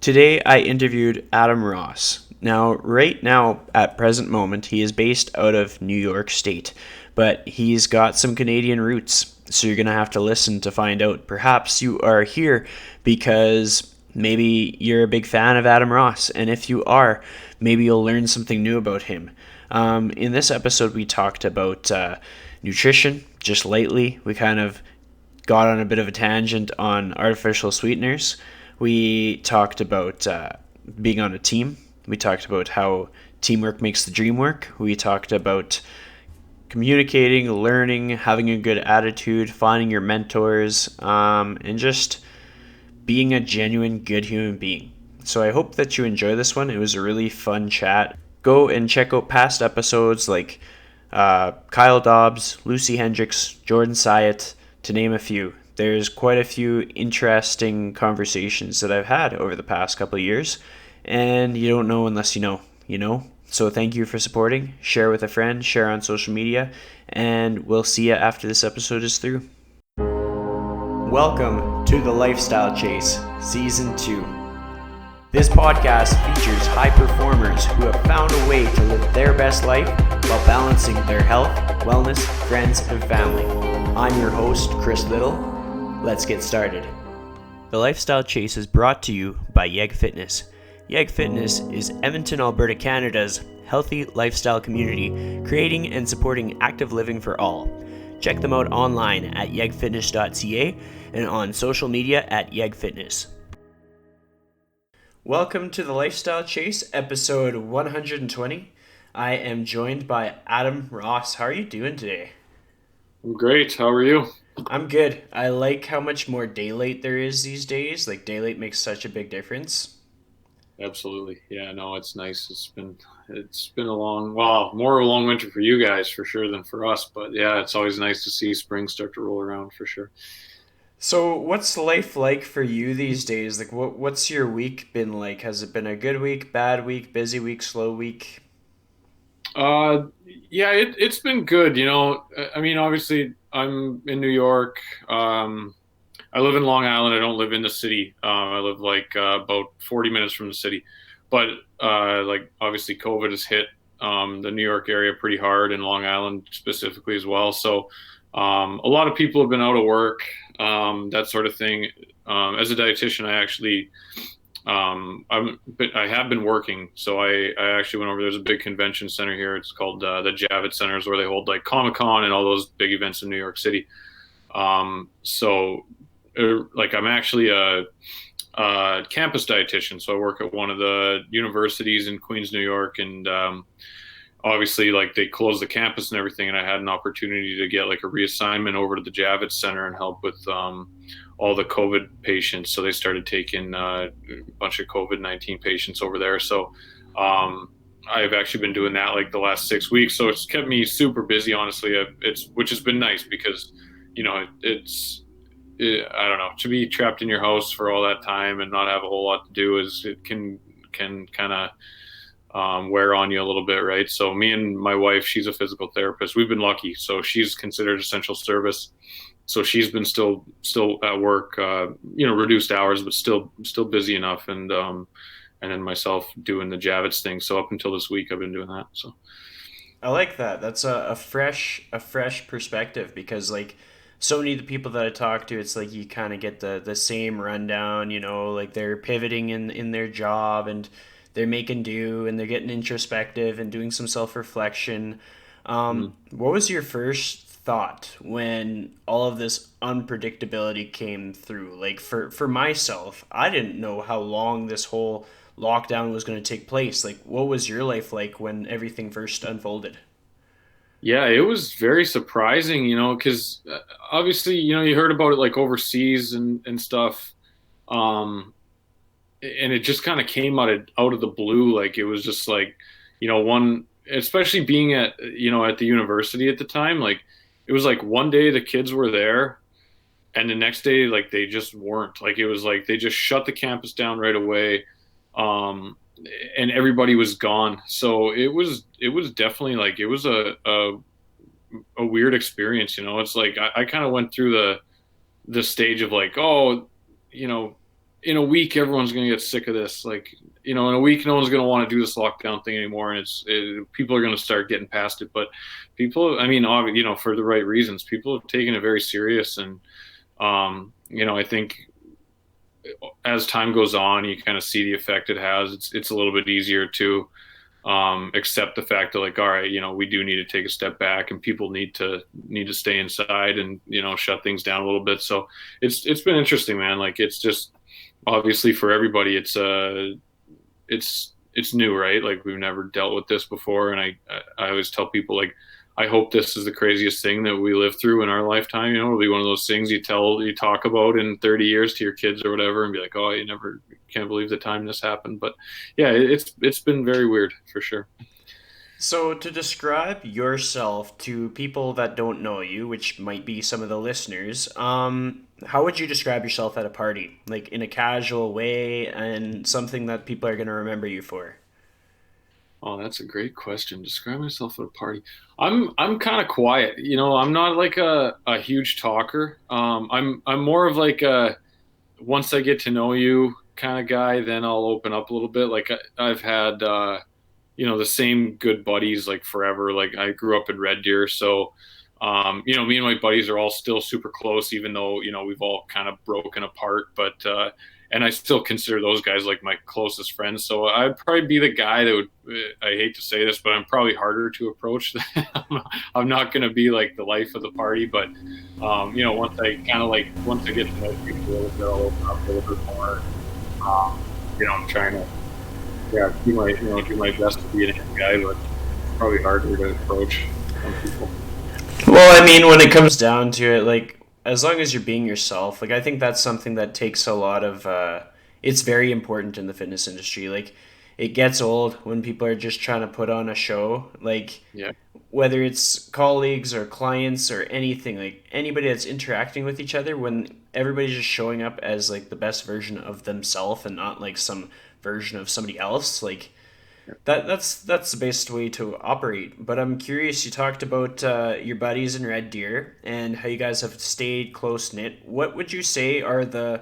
Today I interviewed Adam Ross. Now, right now, at present moment, he is based out of New York State, but he's got some Canadian roots, so you're going to have to listen to find out. Perhaps you are here because maybe you're a big fan of Adam Ross, and if you are, maybe you'll learn something new about him. In this episode, we talked about nutrition just lightly. We kind of got on a bit of a tangent on artificial sweeteners. We talked about being on a team. We talked about how teamwork makes the dream work. We talked about communicating, learning, having a good attitude, finding your mentors, and just being a genuine good human being. So I hope that you enjoy this one. It was a really fun chat. Go and check out past episodes like Kyle Dobbs, Lucy Hendricks, Jordan Syatt, to name a few. There's quite a few interesting conversations that I've had over the past couple of years, and you don't know unless you know? So thank you for supporting. Share with a friend, share on social media, and we'll see you after this episode is through. Welcome to the Lifestyle Chase, Season 2. This podcast features high performers who have found a way to live their best life while balancing their health, wellness, friends, and family. I'm your host, Chris Little. Let's get started. The Lifestyle Chase is brought to you by Yeg Fitness. Yeg Fitness is Edmonton, Alberta, Canada's healthy lifestyle community, creating and supporting active living for all. Check them out online at yegfitness.ca and on social media at yegfitness. Welcome to the Lifestyle Chase, episode 120. I am joined by Adam Ross. How are you doing today? I'm great. How are you? I'm good. I like how much more daylight there is these days. Like, daylight makes such a big difference. Absolutely. Yeah, no, it's nice. It's been a more of a long winter for you guys for sure than for us. But yeah, it's always nice to see spring start to roll around for sure. So, what's life like for you these days? Like, what's your week been like? Has it been a good week, bad week, busy week, slow week? Uh, yeah, it's been good. I mean, obviously, I'm in New York. I live in Long Island. I don't live in the city. I live like about 40 minutes from the city. But like obviously, COVID has hit the New York area pretty hard, and Long Island specifically as well. So a lot of people have been out of work, that sort of thing. As a dietitian, I have been working. So I actually went over. There's a big convention center here. It's called the Javits Centers, where they hold like Comic-Con and all those big events in New York City. Like I'm actually a campus dietitian, so I work at one of the universities in Queens, New York, and obviously like they closed the campus and everything, and I had an opportunity to get like a reassignment over to the Javits Center and help with all the COVID patients. So they started taking a bunch of COVID-19 patients over there. So I've actually been doing that like the last 6 weeks. So it's kept me super busy, honestly. Which has been nice because I don't know, to be trapped in your house for all that time and not have a whole lot to do it can kind of wear on you a little bit, right? So me and my wife, she's a physical therapist. We've been lucky, so she's considered essential service. So she's been still at work, reduced hours, but still busy enough. And then myself doing the Javits thing. So up until this week, I've been doing that. So I like that. That's a fresh perspective because like so many of the people that I talk to, it's like you kind of get the same rundown. Like they're pivoting in their job and they're making do and they're getting introspective and doing some self reflection. What was your first thought when all of this unpredictability came through? Like for myself, I didn't know how long this whole lockdown was going to take place. Like, what was your life like when everything first unfolded? yeah, it was very surprising, because obviously, you heard about it like overseas and stuff. Um, and it just kind of came out of the blue. Like it was just like, one, especially being at the university at the time, like it was like one day the kids were there and the next day, like they just weren't. Like it was like they just shut the campus down right away. Um, and everybody was gone. So it was definitely like, it was a weird experience. It's like, I kind of went through the stage of like, oh, you know, in a week everyone's going to get sick of this. Like, in a week no one's going to want to do this lockdown thing anymore, and people are going to start getting past it. But people, I mean, for the right reasons, people have taken it very serious, and I think as time goes on, you kind of see the effect it has. It's a little bit easier to accept the fact that, like, all right, we do need to take a step back, and people need to stay inside and shut things down a little bit. So it's been interesting, man. Like, it's just obviously for everybody, it's new, right? Like, we've never dealt with this before, and I always tell people, like, I hope this is the craziest thing that we live through in our lifetime. It'll be one of those things you talk about in 30 years to your kids or whatever, and be like, oh, you can't believe the time this happened. But yeah, it's been very weird for sure. So, to describe yourself to people that don't know you, which might be some of the listeners, how would you describe yourself at a party? Like in a casual way and something that people are going to remember you for? Oh, that's a great question. Describe myself at a party. I'm kind of quiet. I'm not like a huge talker. I'm more of like a once I get to know you kind of guy, then I'll open up a little bit. Like, I've had the same good buddies like forever. Like, I grew up in Red Deer, so me and my buddies are all still super close, even though we've all kind of broken apart. But and I still consider those guys like my closest friends. So I'd probably be the guy that would. I hate to say this, but I'm probably harder to approach. I'm not going to be like the life of the party, but once I get to know people a little bit, I'll open up a little bit more. I'm trying to do my best to be a nice guy, but it's probably harder to approach some people. Well, I mean, when it comes down to it, like, as long as you're being yourself, like, I think that's something that takes a lot of, it's very important in the fitness industry. Like, it gets old when people are just trying to put on a show. Like, Yeah. whether it's colleagues or clients or anything, like, anybody that's interacting with each other, when everybody's just showing up as, like, the best version of themselves and not, like, some version of somebody else, like, that's the best way to operate. But I'm curious. You talked about your buddies in Red Deer and how you guys have stayed close knit. What would you say are the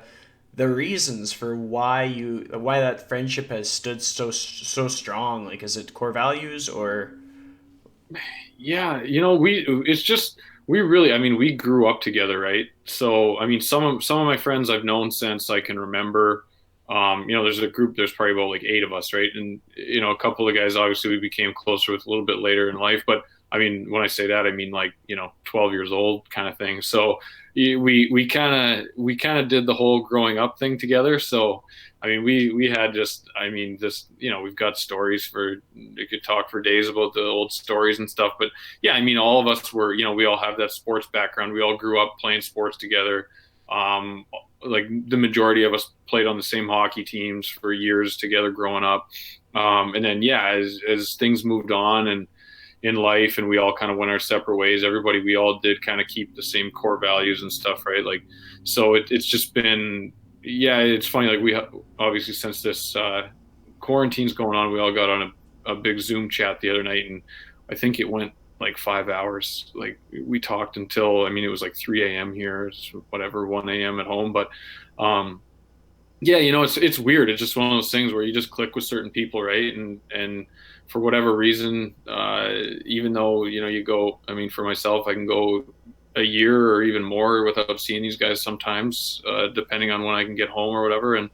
reasons for why that friendship has stood so strong? Like, is it core values or? Yeah, it's just we really, I mean, we grew up together, right? So, I mean, some of my friends I've known since I can remember. There's a group. There's probably about like 8 of us, right? And a couple of guys obviously we became closer with a little bit later in life. But I mean, when I say that, I mean like 12 years old kind of thing. So we kind of did the whole growing up thing together. So I mean, we had just, I mean, just we've got stories for we could talk for days about the old stories and stuff. But yeah, I mean, all of us were, we all have that sports background. We all grew up playing sports together. Like, the majority of us played on the same hockey teams for years together growing up. And then yeah, as things moved on and in life, and we all kind of went our separate ways, we all did kind of keep the same core values and stuff, right? Like, so it's just been, yeah, it's funny. Like, we obviously, since this quarantine's going on, we all got on a big Zoom chat the other night, and I think it went like 5 hours. Like, we talked until, I mean, it was like 3 a.m. here, whatever, 1 a.m. at home. But yeah, it's weird. It's just one of those things where you just click with certain people, right? And for whatever reason, even though you go, I mean, for myself, I can go a year or even more without seeing these guys sometimes, depending on when I can get home or whatever. And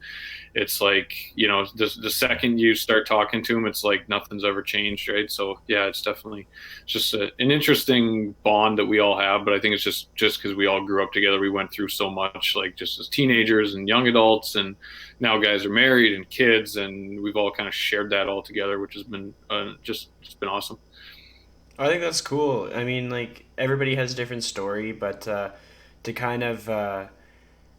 it's like, the second you start talking to them, it's like nothing's ever changed, right? So yeah, it's definitely just an interesting bond that we all have. But I think it's just because we all grew up together, we went through so much, like, just as teenagers and young adults, and now guys are married and kids, and we've all kind of shared that all together, which has been just it's been awesome. I think that's cool. I mean, like, everybody has a different story, but to kind of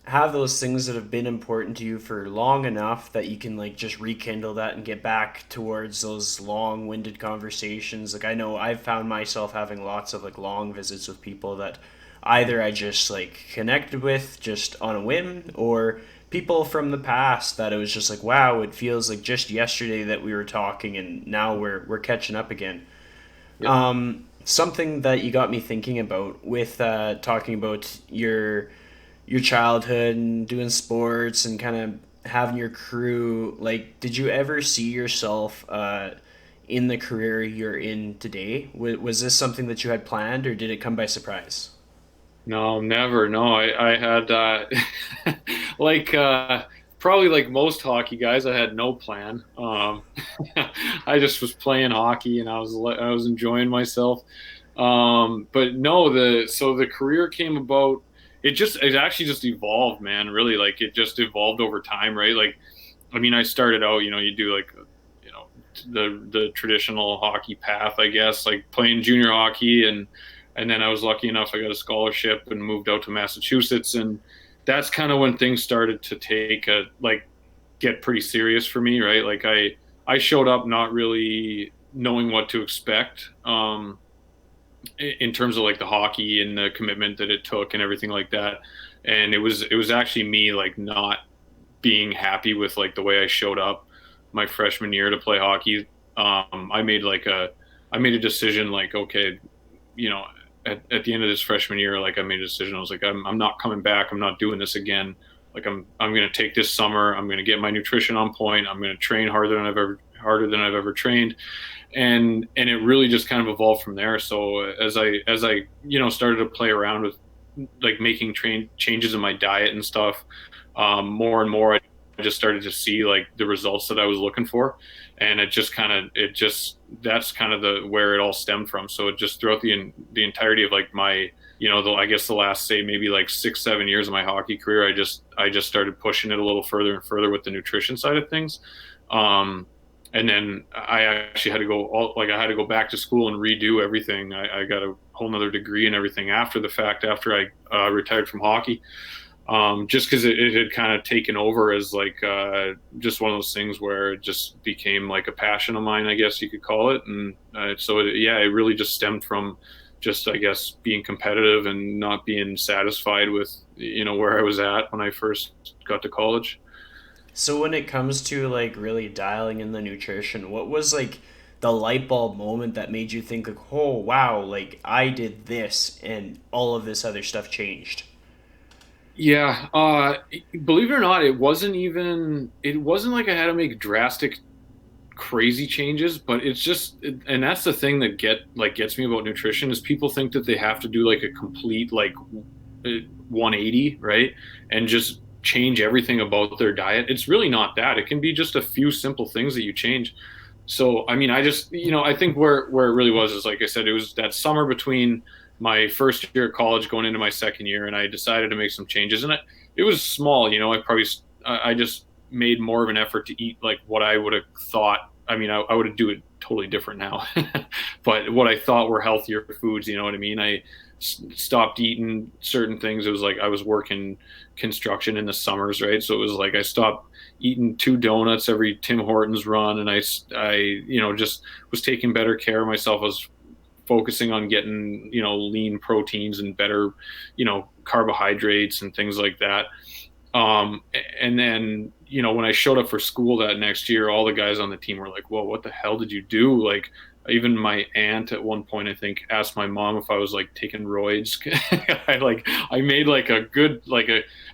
have those things that have been important to you for long enough that you can, like, just rekindle that and get back towards those long-winded conversations. Like, I know I've found myself having lots of, like, long visits with people that either I just, like, connected with just on a whim, or people from the past that it was just like, wow, it feels like just yesterday that we were talking and now we're catching up again. Yep. Something that you got me thinking about with talking about your childhood and doing sports and kind of having your crew, like, did you ever see yourself in the career you're in today? Was this something that you had planned, or did it come by surprise? No, never. No, I had like probably like most hockey guys, I had no plan. I just was playing hockey and I was enjoying myself. But no, the career came about. It actually just evolved, man. Really, like it just evolved over time, right? Like I mean, I started out, you do like, you know, the traditional hockey path, I guess, like playing junior hockey, and then I was lucky enough I got a scholarship and moved out to Massachusetts, and that's kind of when things started to take a like get pretty serious for me, right? Like I showed up not really knowing what to expect, in terms of like the hockey and the commitment that it took and everything like that. And it was actually me like not being happy with like the way I showed up my freshman year to play hockey. I made like I made a decision like, okay, you know, at the end of this freshman year, like I made a decision. I was like, I'm not coming back. I'm not doing this again. Like I'm going to take this summer. I'm going to get my nutrition on point. I'm going to train harder than I've ever trained. And it really just kind of evolved from there. So as I started to play around with like making train changes in my diet and stuff, more and more, I just started to see like the results that I was looking for, and it just that's kind of the where it all stemmed from. So it just throughout the entirety of like my I guess the last say maybe like 6 7 years of my hockey career, I just started pushing it a little further and further with the nutrition side of things. Um, and then I actually had to I had to go back to school and redo everything. I got a whole nother degree and everything after the fact, after I retired from hockey, just because it had kind of taken over as like just one of those things where it just became like a passion of mine, I guess you could call it. And yeah, it really just stemmed from just, I guess, being competitive and not being satisfied with where I was at when I first got to college. So when it comes to like really dialing in the nutrition, what was like the light bulb moment that made you think like, oh wow, like I did this and all of this other stuff changed? Yeah, believe it or not, it wasn't like I had to make drastic crazy changes, but and that's the thing that gets me about nutrition is people think that they have to do like a complete like 180, right? And just change everything about their diet. It's really not that. It can be just a few simple things that you change. So, I mean, I think where it really was is like I said, it was that summer between my first year of college going into my second year, and I decided to make some changes, and it was small. I just made more of an effort to eat like what I would have thought. I mean, I would do it totally different now, but what I thought were healthier foods, you know what I mean? I stopped eating certain things. It was like I was working construction in the summers, right? So it was like I stopped eating 2 donuts every Tim Hortons run, and just was taking better care of myself. I was focusing on getting lean proteins and better carbohydrates and things like that. And then, when I showed up for school that next year, all the guys on the team were like, "Whoa, what the hell did you do?" Like, even my aunt at one point, I think, asked my mom if I was like taking roids. I made like a good,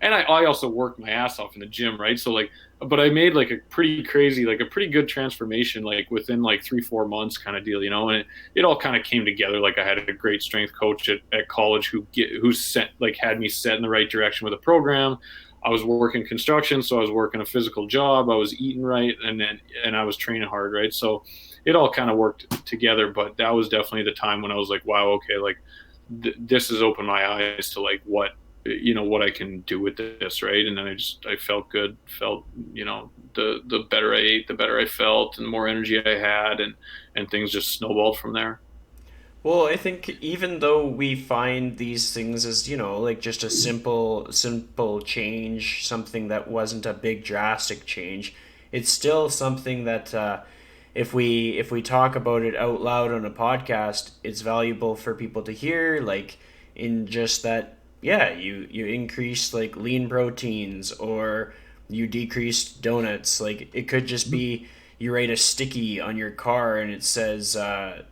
and I also worked my ass off in the gym, right? So like, but I made like a pretty crazy, like a pretty good transformation, like within like 3 4 months kind of deal, and it all kind of came together. Like I had a great strength coach at college who sent like had me set in the right direction with a program. I was working construction, so I was working a physical job. I was eating right, and I was training hard, right? So it all kind of worked together. But that was definitely the time when I was like, wow, okay, like this has opened my eyes to like what I can do with this, right? And then I felt good, felt the better I ate, the better I felt, and the more energy I had, and things just snowballed from there. Well, I think even though we find these things as, like just a simple change, something that wasn't a big drastic change, it's still something that if we talk about it out loud on a podcast, it's valuable for people to hear, like in just that, yeah, you increase like lean proteins or you decrease donuts. Like it could just be you write a sticky on your car and it says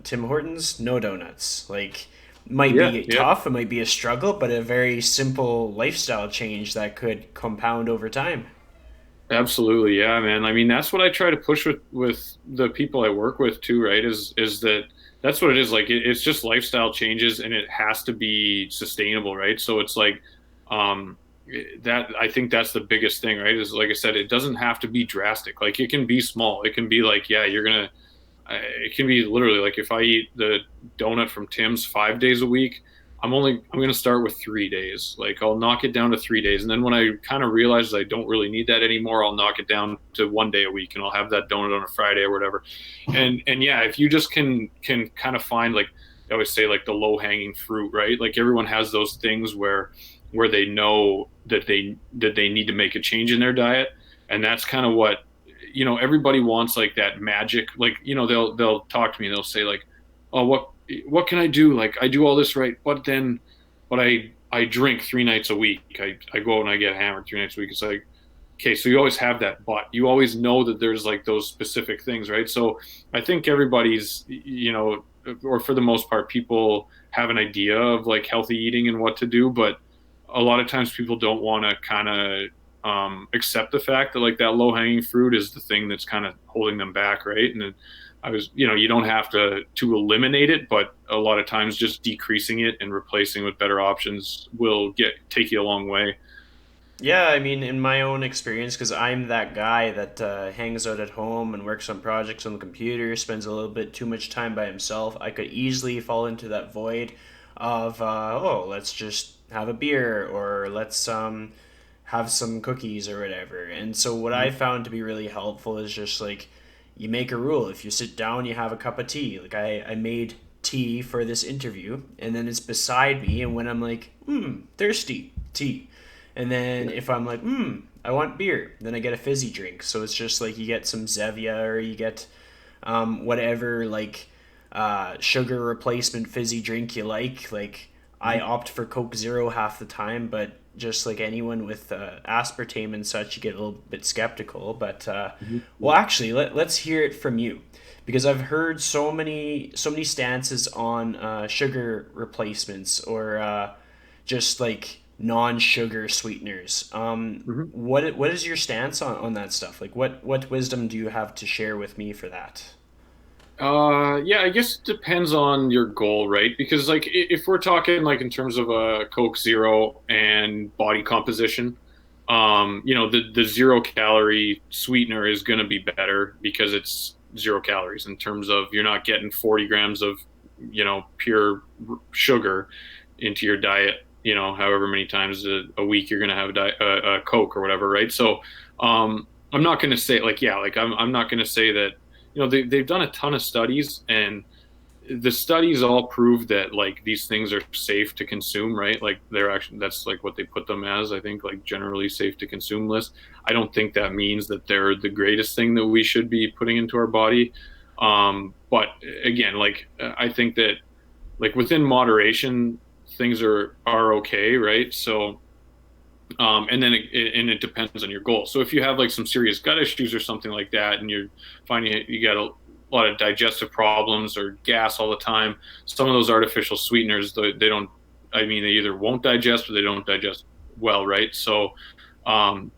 Tim Hortons, no donuts. Like might Yeah, be yeah. tough, it might be a struggle, but a very simple lifestyle change that could compound over time. Absolutely, yeah, man. I mean, that's what I try to push with the people I work with too, right? Is that that's what it is. Like it's just lifestyle changes, and it has to be sustainable, right? So it's like um that I think that's the biggest thing, right? Is like I said, it doesn't have to be drastic. Like it can be small. It can be like, yeah, you're gonna it can be literally like if I eat the donut from Tim's 5 days a week, I'm going to start with 3 days. Like I'll knock it down to 3 days, and then when I kind of realize I don't really need that anymore, I'll knock it down to one day a week, and I'll have that donut on a Friday or whatever. And yeah, if you just can kind of find like I always say like the low hanging fruit, right? Like everyone has those things where they know that they need to make a change in their diet, and that's kind of what everybody wants like that magic, like they'll talk to me and they'll say like, oh, what can I do, like I do all this right, but I drink 3 nights a week, I go out and I get hammered 3 nights a week. It's like, okay, so you always have that, but you always know that there's like those specific things, right? So I think everybody's, or for the most part, people have an idea of like healthy eating and what to do, but a lot of times people don't want to kind of accept the fact that like that low hanging fruit is the thing that's kind of holding them back, right? And you don't have to eliminate it, but a lot of times just decreasing it and replacing with better options will get take you a long way. Yeah, I mean, in my own experience, because I'm that guy that hangs out at home and works on projects on the computer, spends a little bit too much time by himself, I could easily fall into that void of, oh, let's just have a beer or let's have some cookies or whatever. And so, what I Mm-hmm. found to be really helpful is just like you make a rule. If you sit down, you have a cup of tea. Like, I made tea for this interview, and then it's beside me, and when I'm like, thirsty, tea. And then Yeah. if I'm like, I want beer, then I get a fizzy drink. So it's just like you get some Zevia or you get whatever like sugar replacement fizzy drink you like. Like I Mm-hmm. opt for Coke Zero half the time, but just like anyone with aspartame and such, you get a little bit skeptical. But Mm-hmm. well, actually, let's hear it from you because I've heard so many stances on sugar replacements or just like non-sugar sweeteners. Mm-hmm. What is your stance on that stuff? Like what wisdom do you have to share with me for that? Yeah, I guess it depends on your goal, right? Because like if we're talking like in terms of a Coke Zero and body composition, the 0 calorie sweetener is going to be better because it's 0 calories in terms of you're not getting 40 grams of, pure sugar into your diet, however many times a week you're going to have a Coke or whatever, right? So, I'm not going to say like, yeah, like I'm not going to say that they've done a ton of studies, and the studies all prove that like these things are safe to consume, right? Like they're actually, that's like what they put them as, I think, like generally safe to consume list. I don't think that means that they're the greatest thing that we should be putting into our body. But again, like I think that like within moderation things are okay, right? So and then it depends on your goal. So if you have like some serious gut issues or something like that, and you're finding you got a lot of digestive problems or gas all the time, some of those artificial sweeteners, they don't. I mean, they either won't digest or they don't digest well, right? So, um,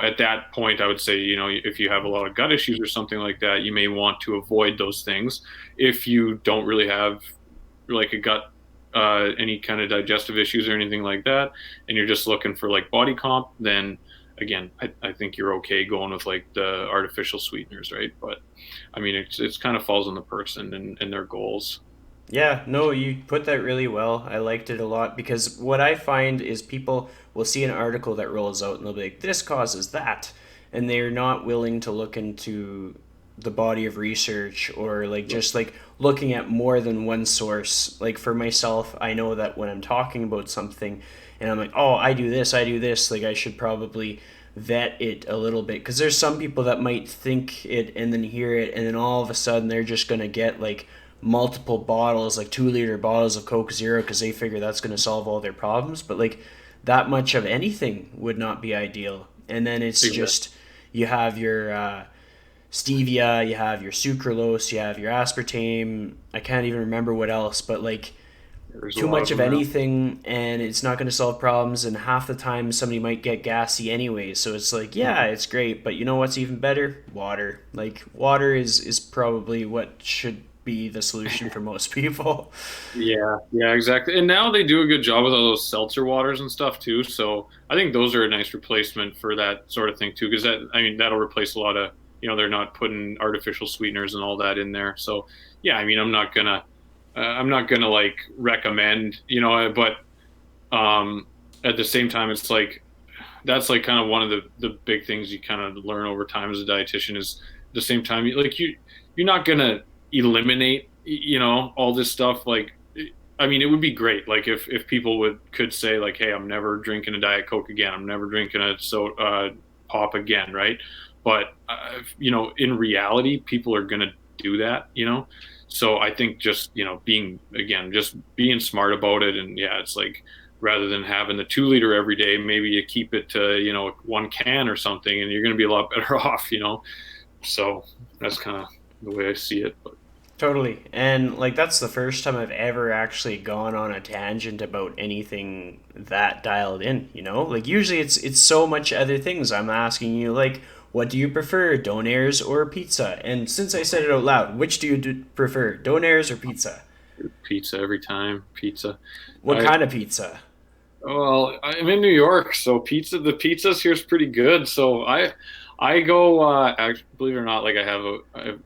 at that point, I would say, if you have a lot of gut issues or something like that, you may want to avoid those things. If you don't really have like a gut any kind of digestive issues or anything like that, and you're just looking for like body comp, then again, I think you're okay going with like the artificial sweeteners, right? But I mean, it's kind of falls on the person and their goals. Yeah, no, you put that really well. I liked it a lot because what I find is people will see an article that rolls out and they'll be like, this causes that. And they're not willing to look into the body of research or like just like looking at more than one source. Like for myself, I know that when I'm talking about something and I'm like, oh, I do this, like I should probably vet it a little bit because there's some people that might think it and then hear it and then all of a sudden they're just going to get like multiple bottles, like 2 liter bottles of Coke Zero, because they figure that's going to solve all their problems. But like that much of anything would not be ideal. And then it's Exactly. just you have your stevia, you have your sucralose, you have your aspartame. I can't even remember what else, but like There's a too lot much of of them around. anything and it's not going to solve problems, and half the time somebody might get gassy anyway, so it's like, yeah, it's great, but you know what's even better? Water. Like, water is probably what should be the solution for most people. Yeah, yeah, exactly. And now they do a good job with all those seltzer waters and stuff too. So I think those are a nice replacement for that sort of thing too, because that, I mean, that'll replace a lot of, they're not putting artificial sweeteners and all that in there. So yeah, I mean, I'm not gonna like recommend, but at the same time, it's like that's like kind of one of the big things you kind of learn over time as a dietitian is at the same time, like you're not gonna eliminate, all this stuff. Like, I mean, it would be great, like if people could say like, hey, I'm never drinking a Diet Coke again. I'm never drinking a pop again, right? But in reality, people are gonna do that, So I think just just being smart about it, and yeah, it's like rather than having the 2 liter every day, maybe you keep it to 1 can or something, and you're going to be a lot better off. So that's kind of the way I see it. But Totally. And like, that's the first time I've ever actually gone on a tangent about anything that dialed in, you know? Like, usually it's so much other things. I'm asking you, like, what do you prefer, donairs or pizza? And since I said it out loud, which do you prefer, donairs or pizza? pizza every time, pizza. What I kind of pizza? Well, I'm in New York, so the pizzas here's pretty good. So I go, believe it or not, like I have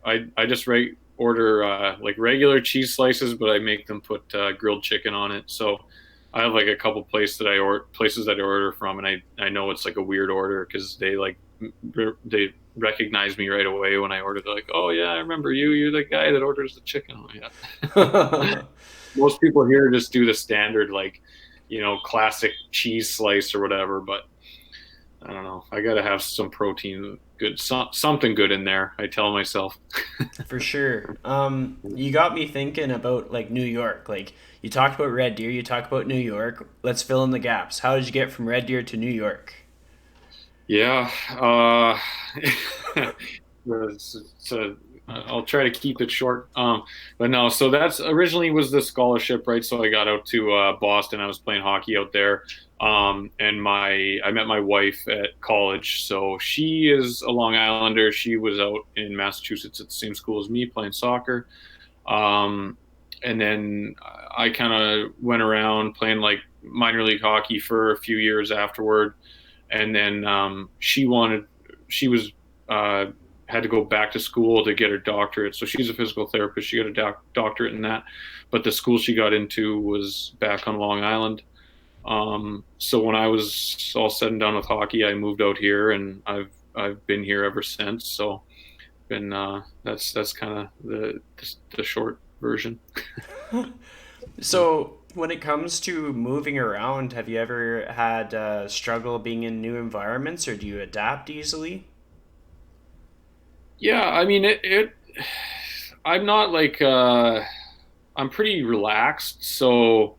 I just order like regular cheese slices, but I make them put grilled chicken on it. So I have like a couple places that I order from, and I know it's like a weird order because they recognize me right away when I order. They're like, "Oh yeah, I remember you. You're the guy that orders the chicken." Oh yeah. Most people here just do the standard like, classic cheese slice or whatever, but I don't know. I got to have some protein, something good in there. I tell myself. For sure. You got me thinking about like New York. Like, you talked about Red Deer, you talked about New York. Let's fill in the gaps. How did you get from Red Deer to New York? Yeah. I'll try to keep it short. But no, so that's originally was the scholarship, right? So I got out to Boston. I was playing hockey out there. And I met my wife at college. So she is a Long Islander. She was out in Massachusetts at the same school as me playing soccer. Um, and then I kind of went around playing like minor league hockey for a few years afterward. And then she was had to go back to school to get her doctorate. So she's a physical therapist. She got a doctorate in that, but the school she got into was back on Long Island. So when I was all said and done with hockey, I moved out here, and I've been here ever since. So been that's kind of the short version. So, when it comes to moving around, have you ever had struggle being in new environments, or do you adapt easily? Yeah, I mean it I'm not like I'm pretty relaxed, so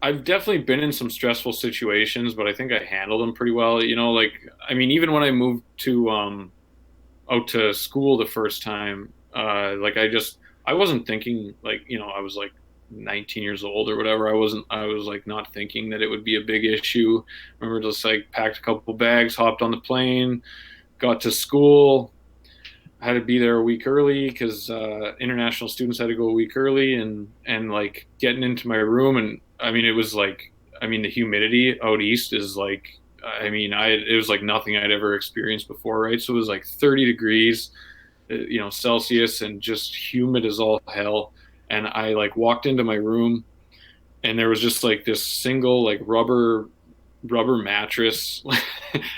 I've definitely been in some stressful situations, but I think I handled them pretty well. Like I mean, even when I moved to out to school the first time, like I wasn't thinking like I was like 19 years old or whatever. I was like not thinking that it would be a big issue. I remember just like packed a couple bags, hopped on the plane, got to school. I had to be there a week early because international students had to go a week early, and like getting into my room, and I mean it was like I mean the humidity out east is like I mean it was like nothing I'd ever experienced before, right? So it was like 30 degrees, Celsius, and just humid as all hell. And I like walked into my room, and there was just like this single like rubber mattress,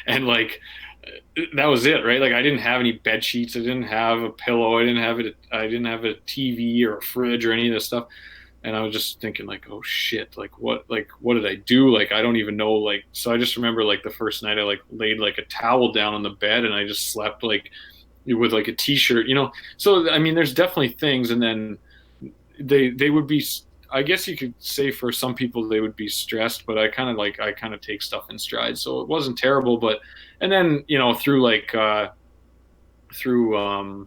and like that was it, right? Like I didn't have any bed sheets, I didn't have a pillow, I didn't have a TV or a fridge or any of this stuff. And I was just thinking like, oh shit, like what did I do? Like I don't even know. Like so I just remember like the first night I like laid like a towel down on the bed, and I just slept like with like a t-shirt. So I mean there's definitely things, and then they would be, I guess you could say for some people they would be stressed, but I kind of take stuff in stride, so it wasn't terrible. But and then through like through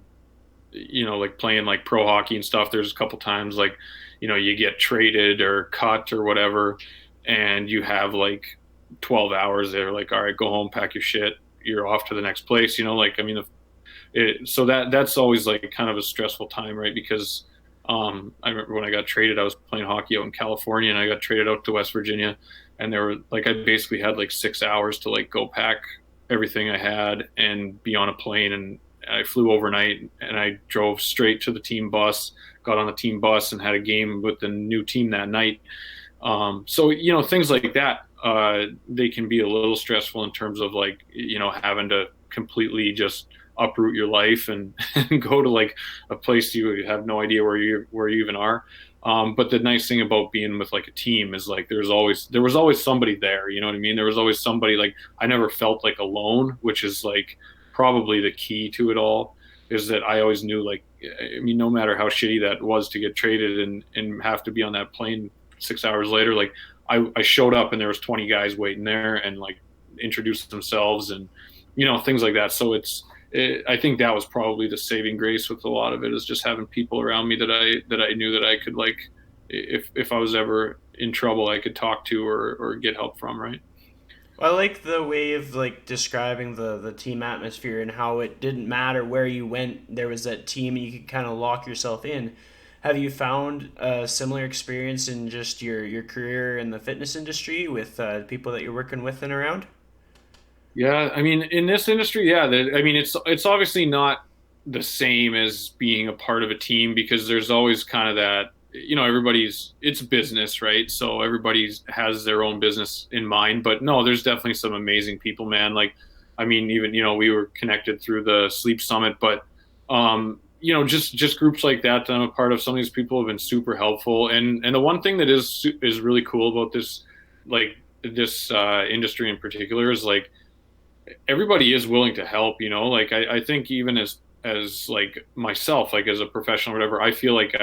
like playing like pro hockey and stuff, there's a couple times like you get traded or cut or whatever, and you have like 12 hours. They're like, all right, go home, pack your shit. You're off to the next place. Like, I mean, so that's always like kind of a stressful time, right? Because I remember when I got traded, I was playing hockey out in California, and I got traded out to West Virginia, and there were like I basically had like 6 hours to like go pack everything I had and be on a plane, and I flew overnight, and I drove straight to the team bus, got on the team bus, and had a game with the new team that night. So things like that, they can be a little stressful in terms of like having to completely just uproot your life and go to like a place you have no idea where you even are. But the nice thing about being with like a team is like there was always somebody there. You know what I mean? There was always somebody. Like I never felt like alone, which is like probably the key to it all. Is that I always knew, like, I mean, no matter how shitty that was to get traded and have to be on that plane 6 hours later, like I showed up and there was 20 guys waiting there and like introduced themselves and things like that. So I think that was probably the saving grace with a lot of it, is just having people around me that I knew that I could, like, if I was ever in trouble, I could talk to or get help from, right? I like the way of like describing the team atmosphere and how it didn't matter where you went, there was that team and you could kind of lock yourself in. Have you found a similar experience in just your career in the fitness industry with people that you're working with and around? Yeah, I mean, in this industry, yeah, I mean, it's obviously not the same as being a part of a team, because there's always kind of that, everybody's it's business, right? So everybody has their own business in mind. But no, there's definitely some amazing people, man. Like, I mean, even we were connected through the Sleep Summit, but just groups like that I'm a part of. Some of these people have been super helpful, and the one thing that is really cool about this, like this industry in particular, is like everybody is willing to help, like I think even as like myself, like as a professional or whatever, I feel like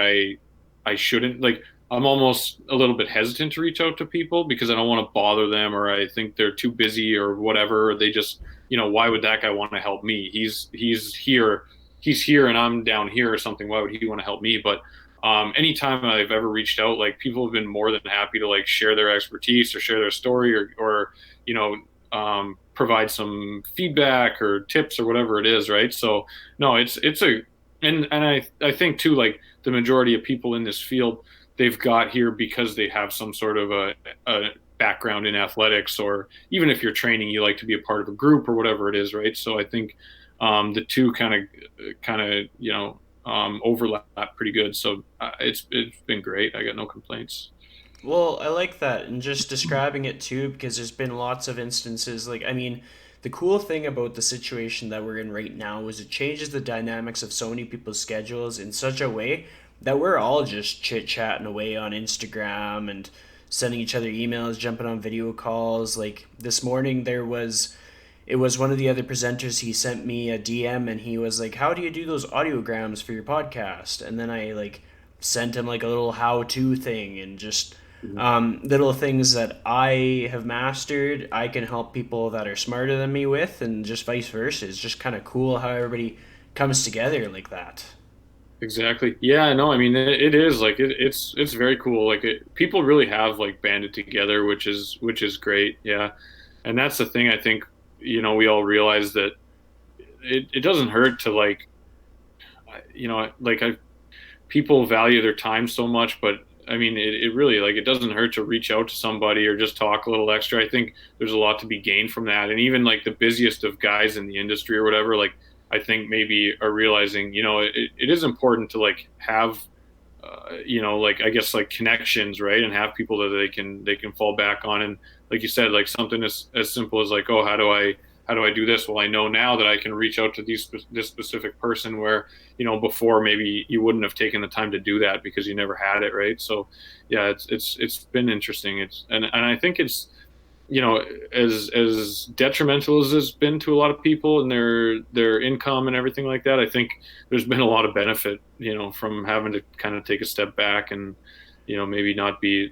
I shouldn't, like, I'm almost a little bit hesitant to reach out to people because I don't want to bother them, or I think they're too busy or whatever, or they just, why would that guy want to help me? He's here and I'm down here or something. Why would he want to help me? But anytime I've ever reached out, like, people have been more than happy to like share their expertise or share their story, or you know provide some feedback or tips or whatever it is, right? So no, it's a and I think too, like, the majority of people in this field, they've got here because they have some sort of a background in athletics, or even if you're training, you like to be a part of a group or whatever it is, right? So I think the two kind of overlap pretty good. So it's been great. I got no complaints. Well, I like that, and just describing it too, because there's been lots of instances. Like, I mean, the cool thing about the situation that we're in right now is it changes the dynamics of so many people's schedules in such a way that we're all just chit chatting away on Instagram and sending each other emails, jumping on video calls. Like this morning, it was one of the other presenters. He sent me a DM and he was like, "How do you do those audiograms for your podcast?" And then I like sent him like a little how-to thing and just Mhm. little things that I have mastered. I can help people that are smarter than me with, and just vice versa. It's just kind of cool how everybody comes together like that. Exactly. Yeah, no, I mean, it is like it's very cool. Like, people really have like banded together, which is great. Yeah. And that's the thing, I think, we all realize that it doesn't hurt to, like, like, people value their time so much, but I mean, it really, like, it doesn't hurt to reach out to somebody or just talk a little extra. I think there's a lot to be gained from that. And even like the busiest of guys in the industry or whatever, like, I think maybe are realizing, it is important to like have, like, I guess, like, connections, right? And have people that they can fall back on. And like you said, like, something as simple as like, oh, how do I do this? Well, I know now that I can reach out to this specific person, where, before maybe you wouldn't have taken the time to do that because you never had it, right? So yeah, it's been interesting. And I think it's, as detrimental as it's been to a lot of people and their income and everything like that, I think there's been a lot of benefit, from having to kind of take a step back and, maybe not be,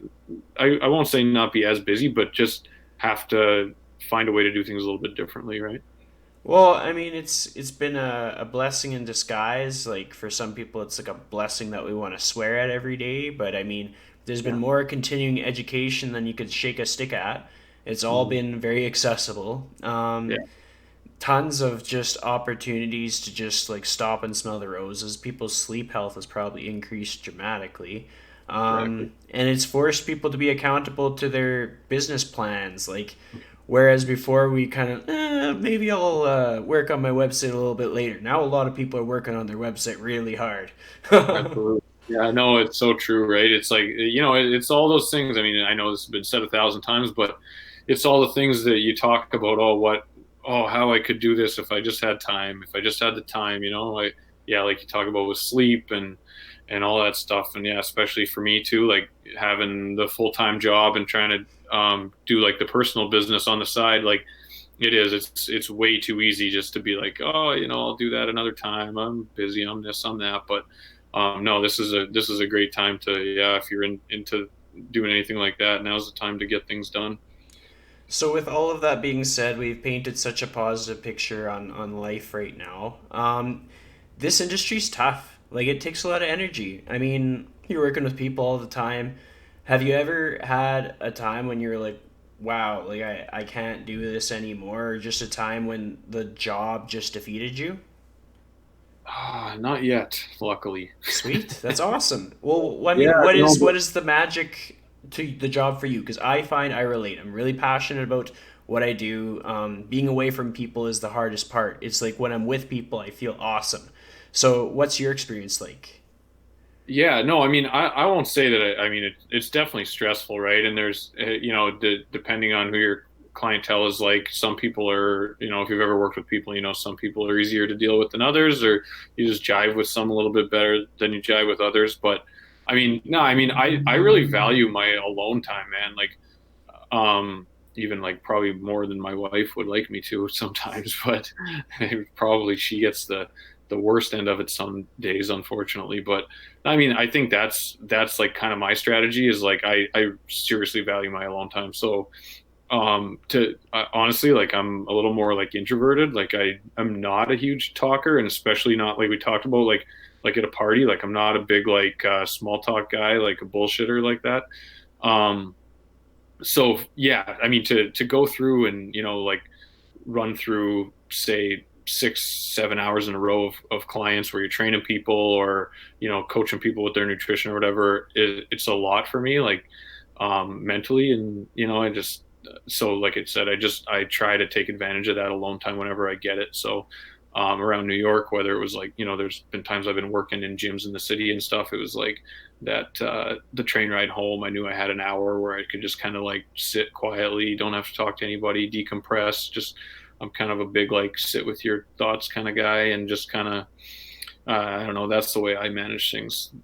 I won't say not be as busy, but just have to find a way to do things a little bit differently, right? Well, I mean, it's been a blessing in disguise. Like for some people, it's like a blessing that we want to swear at every day. But I mean, there's been Yeah. more continuing education than you could shake a stick at. It's all Mhm. been very accessible. Yeah. Tons of just opportunities to just like stop and smell the roses. People's sleep health has probably increased dramatically. Exactly. And it's forced people to be accountable to their business plans. Like, whereas before we kind of, maybe I'll work on my website a little bit later. Now a lot of people are working on their website really hard. Absolutely. Yeah, I know it's so true, right? It's like, it's all those things. I mean, I know this has been said 1,000 times, but it's all the things that you talk about. How I could do this if I just had time, if I just had the time, yeah, like you talk about with sleep and all that stuff. And yeah, especially for me too, like having the full-time job and trying to do like the personal business on the side, like it's way too easy just to be like, oh, I'll do that another time. I'm busy. I'm this, I'm that. But no, this is a great time to, yeah, if you're into doing anything like that, now's the time to get things done. So, with all of that being said, we've painted such a positive picture on life right now. This industry's tough. Like, it takes a lot of energy. I mean, you're working with people all the time. Have you ever had a time when you're like, wow, like, I can't do this anymore? Or just a time when the job just defeated you? Not yet, luckily. Sweet, that's awesome. Well, I Yeah, mean, no, what is the magic to the job for you? Because I find I relate. I'm really passionate about what I do. Being away from people is the hardest part. It's like when I'm with people, I feel awesome. So, what's your experience like? yeah, no, I mean, I won't say that. I mean, it's definitely stressful, right? And there's, depending on who your clientele is like, some people are, if you've ever worked with people, some people are easier to deal with than others, or you just jive with some a little bit better than you jive with others. But I mean, no, I mean, I really value my alone time, man. Like, even like probably more than my wife would like me to sometimes, but probably she gets the worst end of it some days, unfortunately. But I mean, I think that's like kind of my strategy is like I seriously value my alone time. So to honestly, like I'm a little more like introverted. Like I'm not a huge talker, and especially not like we talked about like at a party. Like I'm not a big like small talk guy, like a bullshitter like that. Um, so yeah, I mean to go through and like run through say 6 7 hours in a row of clients where you're training people or coaching people with their nutrition or whatever, it's a lot for me, like mentally. And I just, so like I said, I try to take advantage of that alone time whenever I get it. So around New York, whether it was like, there's been times I've been working in gyms in the city and stuff. It was like that, the train ride home, I knew I had an hour where I could just kind of like sit quietly, don't have to talk to anybody, decompress. Just, I'm kind of a big like sit with your thoughts kind of guy, and just kind of, I don't know, that's the way I manage things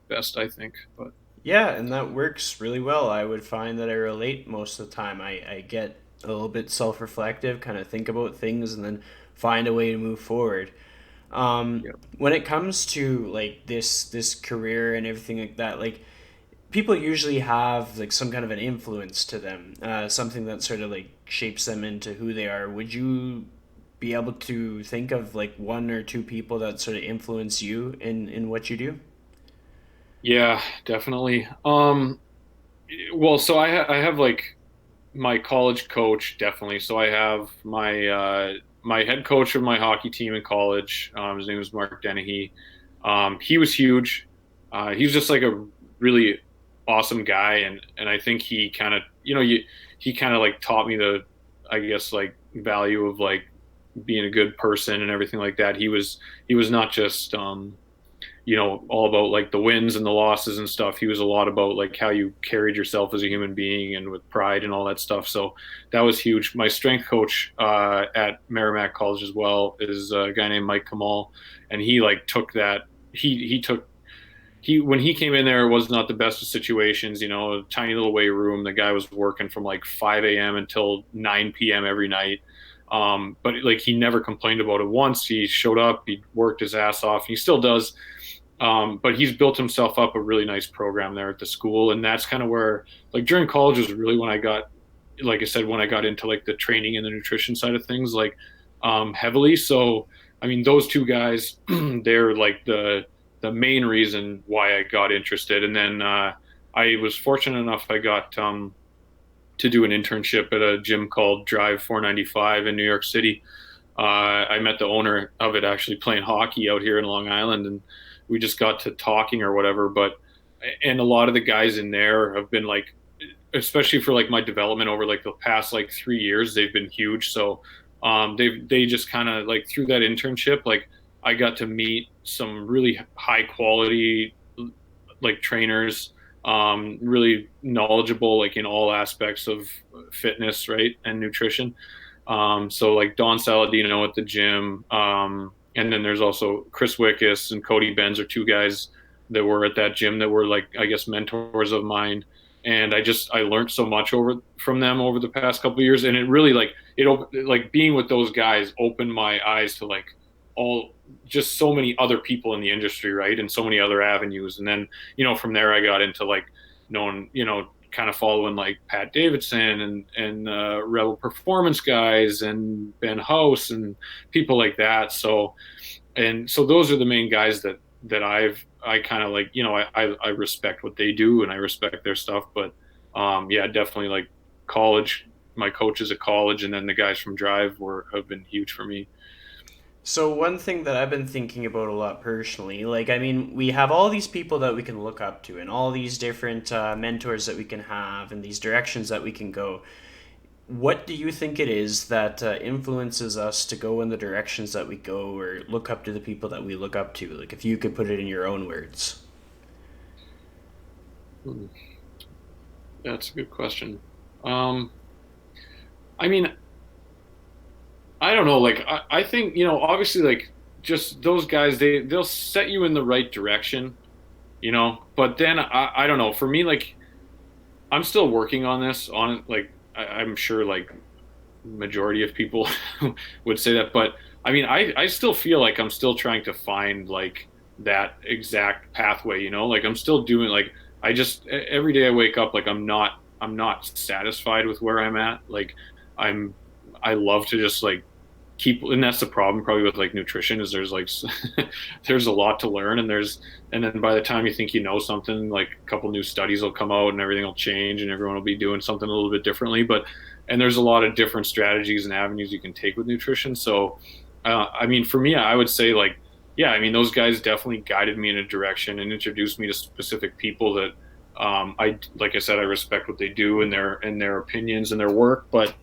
best, I think. But Yeah, and that works really well. I would find that I relate most of the time. I get a little bit self reflective, kind of think about things, and then find a way to move forward. yeah. When it comes to like this career and everything like that, like people usually have like some kind of an influence to them, something that sort of like shapes them into who they are. Would you be able to think of like one or two people that sort of influence you in what you do? Yeah, definitely. Well, so I have like my college coach, definitely. So I have my head coach of my hockey team in college. His name was Mark Dennehy. He was huge. He was just like a really awesome guy, and I think he kind of, he kind of like taught me the, I guess, like value of like being a good person and everything like that. He was not just all about like the wins and the losses and stuff. He was a lot about like how you carried yourself as a human being and with pride and all that stuff. So that was huge. My strength coach at Merrimack College as well is a guy named Mike Kamal, and he like took that. He took he when he came in there, it was not the best of situations. A tiny little weight room. The guy was working from like 5 a.m. until 9 p.m. every night. But like he never complained about it once. He showed up, he worked his ass off, and he still does. But he's built himself up a really nice program there at the school, and that's kind of where, like, during college was really when I got, like I said, when I got into like the training and the nutrition side of things. Like, heavily. So, I mean, those two guys, they're like the main reason why I got interested. And then I was fortunate enough I got to do an internship at a gym called Drive 495 in New York City. I met the owner of it actually playing hockey out here in Long Island, and we just got to talking or whatever. But and a lot of the guys in there have been like, especially for like my development over like the past like 3 years, they've been huge. So they just kind of like through that internship, like I got to meet some really high quality like trainers, really knowledgeable like in all aspects of fitness, right, and nutrition. So like Don Saladino at the gym, and then there's also Chris Wickus and Cody Benz are two guys that were at that gym that were like I guess mentors of mine. And I learned so much over from them over the past couple of years, and it really like like being with those guys opened my eyes to like all just so many other people in the industry, right, and so many other avenues. And then from there I got into like knowing kind of following like Pat Davidson and Rebel Performance guys and Ben House and people like that. So those are the main guys that I kind of like I respect what they do and I respect their stuff. But yeah, definitely like college, my coaches at college, and then the guys from Drive were have been huge for me. So one thing that I've been thinking about a lot personally, like I mean, we have all these people that we can look up to, and all these different mentors that we can have, and these directions that we can go. What do you think it is that influences us to go in the directions that we go, or look up to the people that we look up to? Like, if you could put it in your own words. Hmm, that's a good question. Um, I mean, I don't know. Like, I think, obviously, like, just those guys, they'll set you in the right direction, but then I don't know. For me, like, I'm still working on this, on it. Like, I'm sure, like, majority of people would say that. But I mean, I still feel like I'm still trying to find, like, that exact pathway, like, I'm still doing, like, every day I wake up, like, I'm not satisfied with where I'm at. Like, I'm, I love to just, like, and that's the problem probably with like nutrition is there's like there's a lot to learn, and then by the time you think you know something, like a couple new studies will come out and everything will change and everyone will be doing something a little bit differently. But and there's a lot of different strategies and avenues you can take with nutrition. So I mean, for me, I would say like, yeah, I mean, those guys definitely guided me in a direction and introduced me to specific people that like I said, I respect what they do and their opinions and their work. But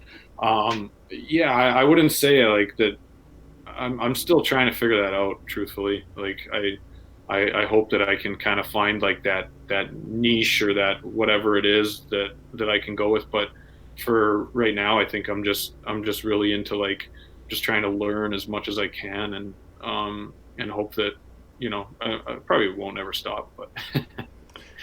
yeah, I wouldn't say like that. I'm still trying to figure that out, truthfully. Like I hope that I can kind of find like that niche or that whatever it is that I can go with. But for right now, I think I'm just really into like just trying to learn as much as I can and hope that I probably won't ever stop. But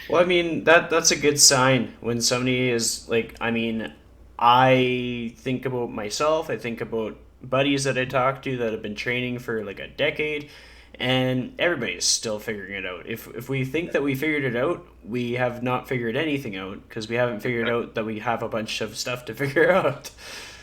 Well, I mean that's a good sign when somebody is like. I mean, I think about myself. I think about buddies that I talk to that have been training for like a decade, and everybody's still figuring it out. If we think that we figured it out, we have not figured anything out because we haven't figured out that we have a bunch of stuff to figure out.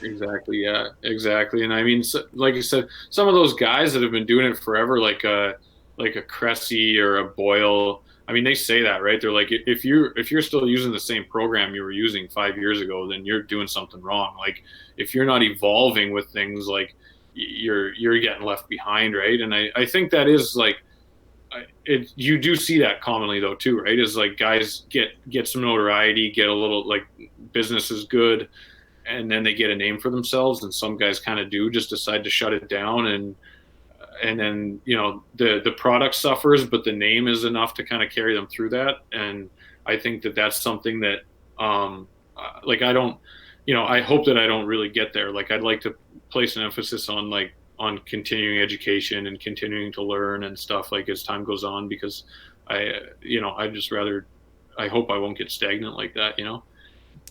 exactly. Yeah, exactly. And I mean, so, like you said, some of those guys that have been doing it forever, like a Cressy or a Boyle. I mean, they say that, right? They're like, if you're still using the same program you were using 5 years ago, then you're doing something wrong. Like, if you're not evolving with things, like you're getting left behind, right? And I think that is like you do see that commonly though too, right? Is like guys get some notoriety, get a little like business is good, and then they get a name for themselves, and some guys kind of do just decide to shut it down, and then the product suffers but the name is enough to kind of carry them through that. And I think that that's something that like I don't I hope that I don't really get there. Like, I'd like to place an emphasis on like on continuing education and continuing to learn and stuff like as time goes on, because I just rather I hope I won't get stagnant like that.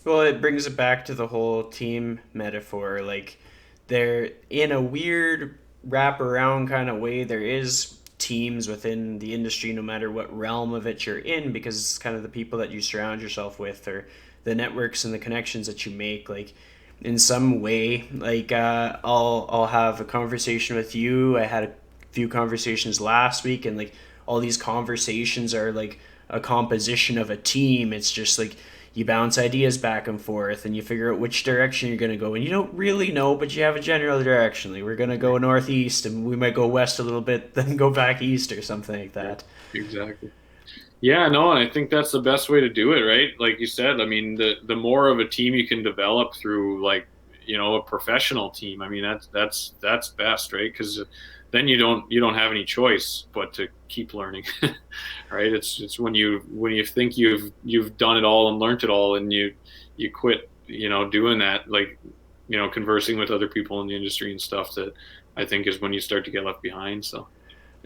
Well, it brings it back to the whole team metaphor. Like, there, in a weird wraparound kind of way, there is teams within the industry, no matter what realm of it you're in, because it's kind of the people that you surround yourself with or the networks and the connections that you make. Like, in some way. Like I'll have a conversation with you. I had a few conversations last week, and like all these conversations are like a composition of a team. It's just like you bounce ideas back and forth, and you figure out which direction you're gonna go, and you don't really know, but you have a general direction. Like we're gonna go northeast, and we might go west a little bit, then go back east or something like Right. that. Exactly. Yeah, no, and I think that's the best way to do it, right? Like you said, I mean, the more of a team you can develop through like, a professional team, I mean, that's best, right? Because then you don't have any choice but to keep learning, right? It's when you think you've done it all and learned it all, and you quit, doing that, like, conversing with other people in the industry and stuff, that I think is when you start to get left behind. So.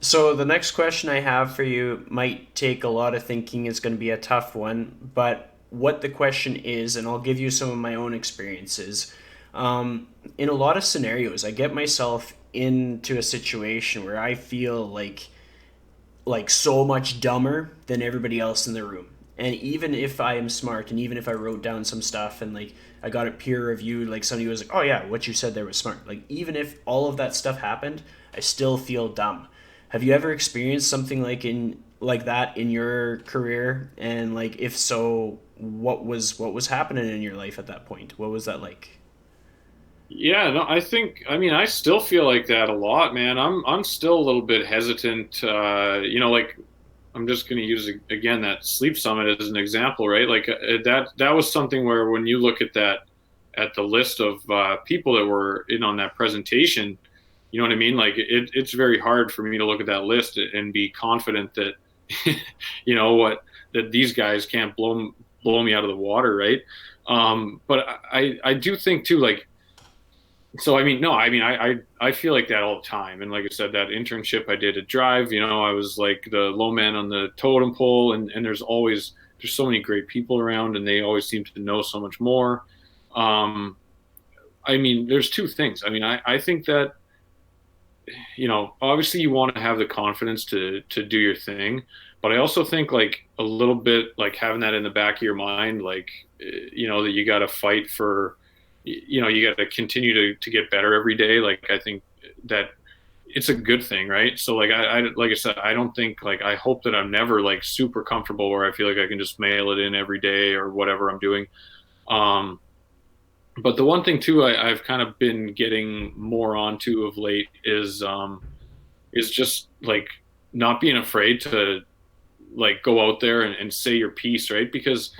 So the next question I have for you might take a lot of thinking. It's going to be a tough one, but what the question is, and I'll give you some of my own experiences. In a lot of scenarios, I get myself into a situation where I feel like so much dumber than everybody else in the room. And even if I am smart, and even if I wrote down some stuff and like I got it peer reviewed, like somebody was like, "Oh yeah, what you said there was smart." Like even if all of that stuff happened, I still feel dumb. Have you ever experienced something like that in your career? And like if so, what was happening in your life at that point? What was that like? Yeah, no, I mean, I still feel like that a lot, man. I'm still a little bit hesitant. Like I'm just going to use again that sleep summit as an example, right? Like that was something where when you look at the list of people that were in on that presentation, you know what I mean? Like it's very hard for me to look at that list and be confident that what that these guys can't blow me out of the water, right? But I do think too, like, so I mean, no, I mean, I feel like that all the time. And like I said, that internship I did at Drive, I was like the low man on the totem pole, and there's so many great people around, and they always seem to know so much more. Um, I mean, there's two things. I mean, I think that, obviously you want to have the confidence to do your thing, but I also think like a little bit like having that in the back of your mind, like, that you got to fight for, you got to continue to get better every day. Like I think that it's a good thing, right? So like like I said, I don't think, like, I hope that I'm never like super comfortable where I feel like I can just mail it in every day or whatever I'm doing. Um, but the one thing too, I've kind of been getting more onto of late is just like not being afraid to like go out there and say your piece, right? Because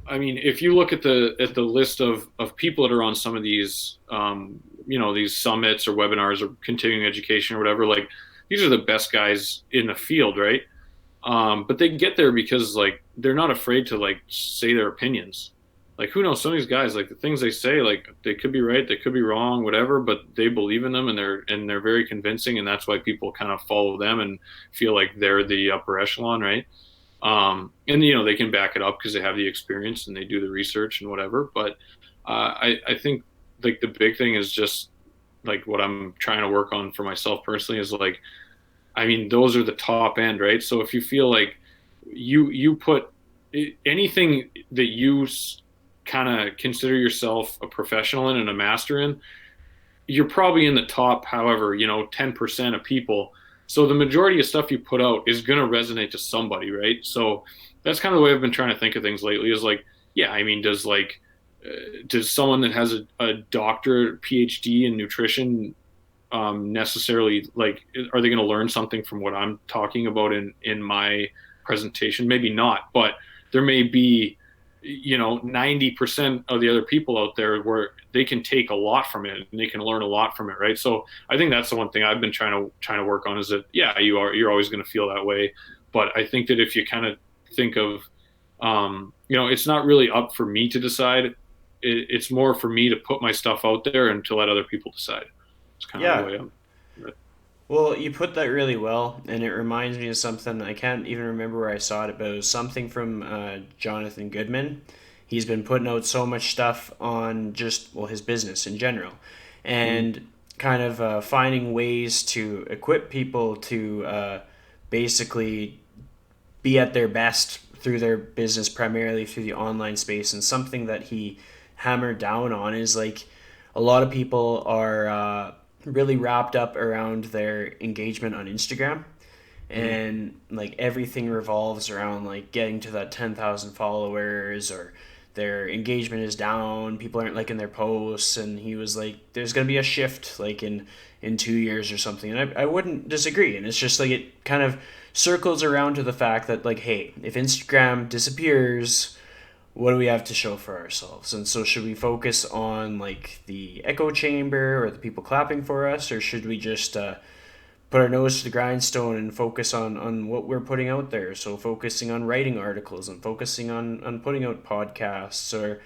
I mean, if you look at the list of people that are on some of these these summits or webinars or continuing education or whatever, like these are the best guys in the field, right? But they get there because like they're not afraid to like say their opinions. Like who knows, some of these guys, like the things they say, like they could be right, they could be wrong, whatever, but they believe in them, and they're very convincing, and that's why people kind of follow them and feel like they're the upper echelon, right? And they can back it up because they have the experience and they do the research and whatever. But I think like the big thing is just like what I'm trying to work on for myself personally is like, I mean, those are the top end, right? So if you feel like you put anything that you kind of consider yourself a professional in and a master in, you're probably in the top, however, 10% of people. So the majority of stuff you put out is going to resonate to somebody, right? So that's kind of the way I've been trying to think of things lately is like, yeah, I mean, does someone that has a doctorate, PhD in nutrition necessarily like, are they going to learn something from what I'm talking about in my presentation? Maybe not, but there may be 90% of the other people out there where they can take a lot from it and they can learn a lot from it, right? So I think that's the one thing I've been trying to work on is that, yeah, you're always going to feel that way, but I think that if you kind of think of it's not really up for me to decide. It's more for me to put my stuff out there and to let other people decide. It's kind of the Yeah. way I'm. Well, you put that really well, and it reminds me of something. I can't even remember where I saw it, but it was something from Jonathan Goodman. He's been putting out so much stuff on just, well, his business in general, Mm, and kind of finding ways to equip people to basically be at their best through their business, primarily through the online space. And something that he hammered down on is like, a lot of people are really wrapped up around their engagement on Instagram, Mhm. and like everything revolves around like getting to that 10,000 followers, or their engagement is down, people aren't liking their posts. And he was like, there's going to be a shift like in 2 years or something. And I wouldn't disagree. And it's just like it kind of circles around to the fact that like, hey, if Instagram disappears, what do we have to show for ourselves? And so should we focus on like the echo chamber or the people clapping for us, or should we just put our nose to the grindstone and focus on what we're putting out there? So focusing on writing articles and focusing on putting out podcasts, or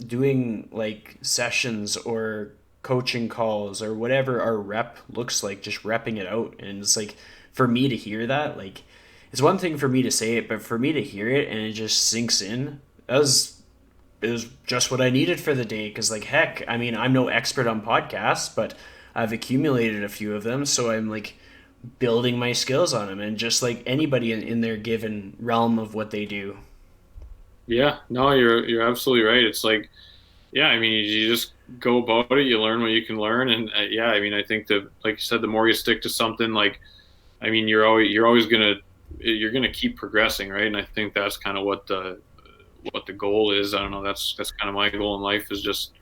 doing like sessions or coaching calls or whatever our rep looks like, just repping it out. And it's like, for me to hear that, like, it's one thing for me to say it, but for me to hear it and it just sinks in, that was, it was just what I needed for the day. Because like, heck, I mean, I'm no expert on podcasts, but I've accumulated a few of them, so I'm like building my skills on them. And just like anybody in their given realm of what they do. Yeah, no, you're absolutely right. It's like, yeah, I mean, you just go about it, you learn what you can learn, and yeah, I mean, I think that, like you said, the more you stick to something, like, I mean, you're always gonna keep progressing, right? And I think that's kind of what the goal is. I don't know. That's kind of my goal in life, is just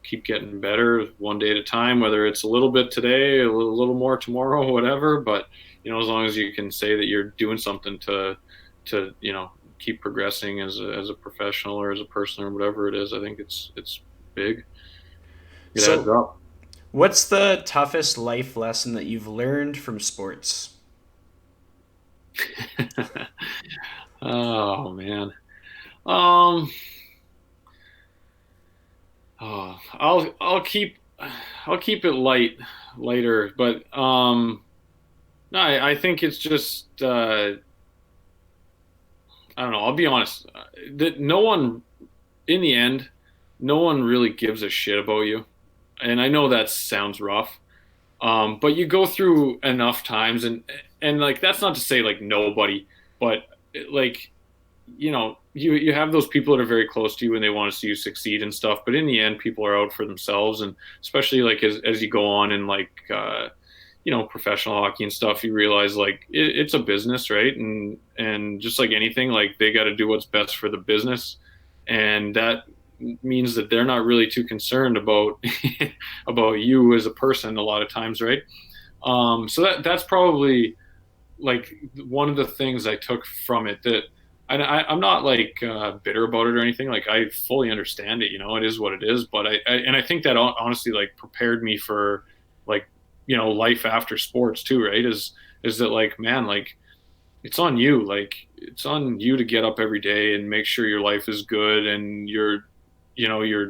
keep getting better one day at a time. Whether it's a little bit today, a little more tomorrow, whatever. But as long as you can say that you're doing something to keep progressing as a professional or as a person or whatever it is, I think it's big. It adds So, up. what's the toughest life lesson that you've learned from sports? Oh man. Um. Oh, I'll keep it lighter, but no, I think it's just I don't know. I'll be honest. That no one, in the end, no one really gives a shit about you, and I know that sounds rough. But you go through enough times, and like, that's not to say like nobody, but like, you have those people that are very close to you and they want to see you succeed and stuff. But in the end, people are out for themselves, and especially like as you go on in like professional hockey and stuff, you realize like it's a business, right? And just like anything, like they got to do what's best for the business, and that means that they're not really too concerned about about you as a person a lot of times, right? So that's probably like one of the things I took from it. That and I'm not like bitter about it or anything. Like, I fully understand it. It is what it is. But I think that honestly like prepared me for like life after sports too. Right? Is that like, man, like, it's on you. Like, it's on you to get up every day and make sure your life is good and your